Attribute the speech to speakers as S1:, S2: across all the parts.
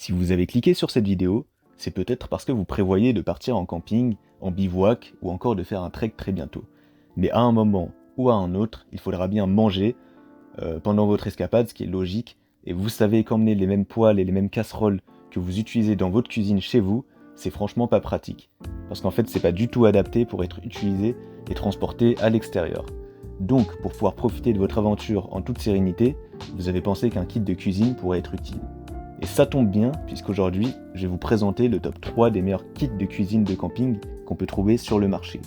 S1: Si vous avez cliqué sur cette vidéo, c'est peut-être parce que vous prévoyez de partir en camping, en bivouac ou encore de faire un trek très bientôt. Mais à un moment ou à un autre, il faudra bien manger pendant votre escapade, ce qui est logique, et vous savez qu'emmener les mêmes poêles et les mêmes casseroles que vous utilisez dans votre cuisine chez vous, c'est franchement pas pratique. Parce qu'en fait, c'est pas du tout adapté pour être utilisé et transporté à l'extérieur. Donc, pour pouvoir profiter de votre aventure en toute sérénité, vous avez pensé qu'un kit de cuisine pourrait être utile. Et ça tombe bien, puisqu'aujourd'hui, je vais vous présenter le top 3 des meilleurs kits de cuisine de camping qu'on peut trouver sur le marché.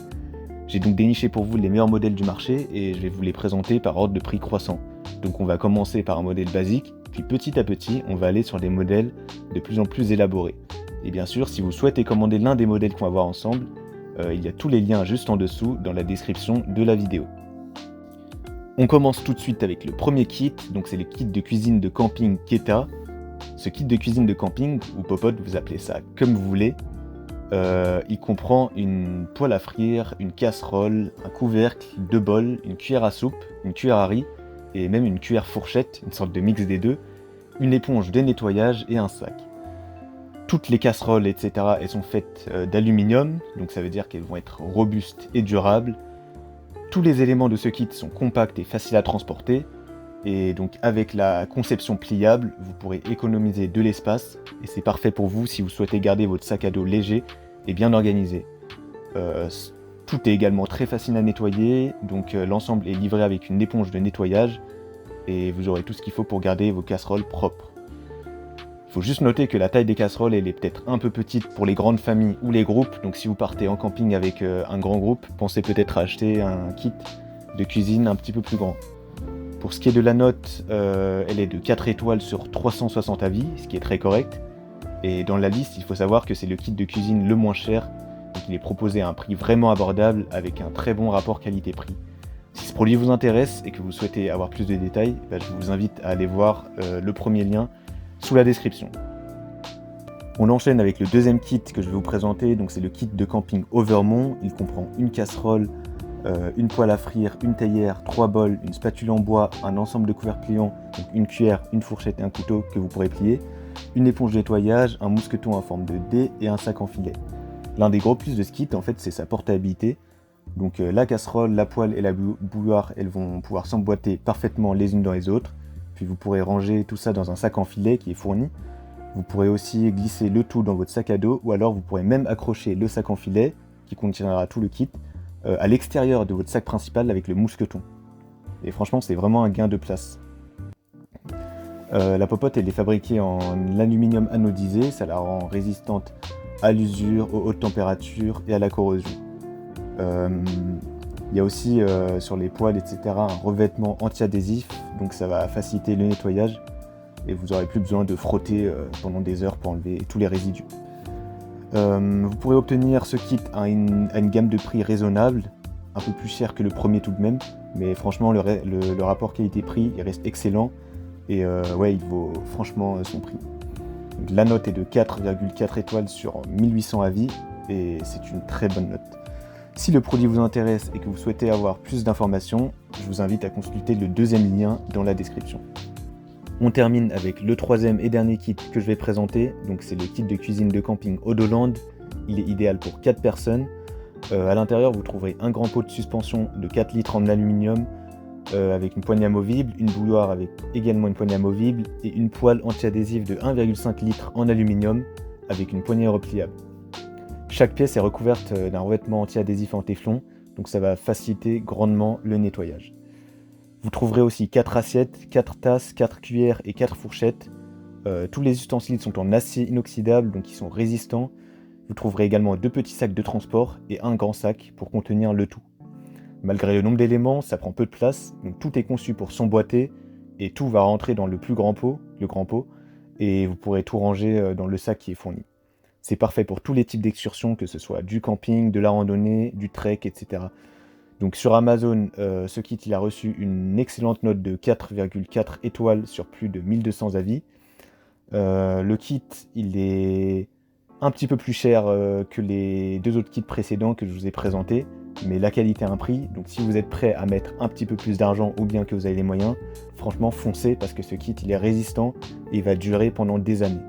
S1: J'ai donc déniché pour vous les meilleurs modèles du marché et je vais vous les présenter par ordre de prix croissant. Donc on va commencer par un modèle basique, puis petit à petit, on va aller sur des modèles de plus en plus élaborés. Et bien sûr, si vous souhaitez commander l'un des modèles qu'on va voir ensemble, il y a tous les liens juste en dessous dans la description de la vidéo. On commence tout de suite avec le premier kit, donc c'est le kit de cuisine de camping Keta. Ce kit de cuisine de camping, ou popote, vous appelez ça comme vous voulez, il comprend une poêle à frire, une casserole, un couvercle, 2 bols, une cuillère à soupe, une cuillère à riz, et même une cuillère fourchette, une sorte de mix des deux, une éponge de nettoyage et un sac. Toutes les casseroles, etc., elles sont faites d'aluminium, donc ça veut dire qu'elles vont être robustes et durables. Tous les éléments de ce kit sont compacts et faciles à transporter, et donc avec la conception pliable, vous pourrez économiser de l'espace, et c'est parfait pour vous si vous souhaitez garder votre sac à dos léger et bien organisé. Tout est également très facile à nettoyer, donc l'ensemble est livré avec une éponge de nettoyage, et vous aurez tout ce qu'il faut pour garder vos casseroles propres. Il faut juste noter que la taille des casseroles elle est peut-être un peu petite pour les grandes familles ou les groupes, donc si vous partez en camping avec un grand groupe, pensez peut-être à acheter un kit de cuisine un petit peu plus grand. Pour ce qui est de la note, elle est de 4 étoiles sur 360 avis, ce qui est très correct. Et dans la liste, il faut savoir que c'est le kit de cuisine le moins cher, donc il est proposé à un prix vraiment abordable avec un très bon rapport qualité-prix. Si ce produit vous intéresse et que vous souhaitez avoir plus de détails, je vous invite à aller voir le premier lien sous la description. On enchaîne avec le deuxième kit que je vais vous présenter, donc c'est le kit de camping Overmont. Il comprend une casserole, une poêle à frire, une théière, 3 bols, une spatule en bois, un ensemble de couverts pliants, donc une cuillère, une fourchette et un couteau que vous pourrez plier, une éponge de nettoyage, un mousqueton en forme de dé et un sac en filet. L'un des gros plus de ce kit, en fait, c'est sa portabilité. Donc la casserole, la poêle et la bouilloire, elles vont pouvoir s'emboîter parfaitement les unes dans les autres. Puis vous pourrez ranger tout ça dans un sac en filet qui est fourni. Vous pourrez aussi glisser le tout dans votre sac à dos, ou alors vous pourrez même accrocher le sac en filet, qui contiendra tout le kit, à l'extérieur de votre sac principal avec le mousqueton. Et franchement, c'est vraiment un gain de place. La popote, elle est fabriquée en aluminium anodisé, ça la rend résistante à l'usure, aux hautes températures et à la corrosion. Il y a aussi sur les poêles, etc., un revêtement anti-adhésif, donc ça va faciliter le nettoyage et vous n'aurez plus besoin de frotter pendant des heures pour enlever tous les résidus. Vous pourrez obtenir ce kit à une gamme de prix raisonnable, un peu plus cher que le premier tout de même, mais franchement le rapport qualité-prix il reste excellent et il vaut franchement son prix. Donc, la note est de 4,4 étoiles sur 1800 avis et c'est une très bonne note. Si le produit vous intéresse et que vous souhaitez avoir plus d'informations, je vous invite à consulter le deuxième lien dans la description. On termine avec le troisième et dernier kit que je vais présenter, donc c'est le kit de cuisine de camping Odoland. Il est idéal pour 4 personnes. À l'intérieur, vous trouverez un grand pot de suspension de 4 litres en aluminium avec une poignée amovible, une bouilloire avec également une poignée amovible et une poêle anti-adhésive de 1,5 litre en aluminium avec une poignée repliable. Chaque pièce est recouverte d'un revêtement anti-adhésif en téflon, donc ça va faciliter grandement le nettoyage. Vous trouverez aussi 4 assiettes, 4 tasses, 4 cuillères et 4 fourchettes. Tous les ustensiles sont en acier inoxydable, donc ils sont résistants. Vous trouverez également 2 petits sacs de transport et un grand sac pour contenir le tout. Malgré le nombre d'éléments, ça prend peu de place, donc tout est conçu pour s'emboîter et tout va rentrer dans le grand pot, et vous pourrez tout ranger dans le sac qui est fourni. C'est parfait pour tous les types d'excursions, que ce soit du camping, de la randonnée, du trek, etc. Donc sur Amazon, ce kit il a reçu une excellente note de 4,4 étoiles sur plus de 1200 avis. Le kit il est un petit peu plus cher que les 2 autres kits précédents que je vous ai présentés, mais la qualité a un prix, donc si vous êtes prêt à mettre un petit peu plus d'argent ou bien que vous avez les moyens, franchement foncez parce que ce kit il est résistant et il va durer pendant des années.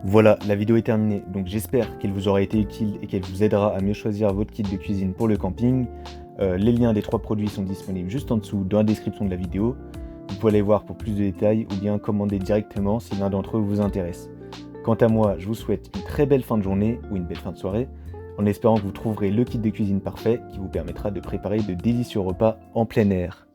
S1: Voilà, la vidéo est terminée, donc j'espère qu'elle vous aura été utile et qu'elle vous aidera à mieux choisir votre kit de cuisine pour le camping. Les liens des 3 produits sont disponibles juste en dessous dans la description de la vidéo. Vous pouvez aller voir pour plus de détails ou bien commander directement si l'un d'entre eux vous intéresse. Quant à moi, je vous souhaite une très belle fin de journée ou une belle fin de soirée, en espérant que vous trouverez le kit de cuisine parfait qui vous permettra de préparer de délicieux repas en plein air.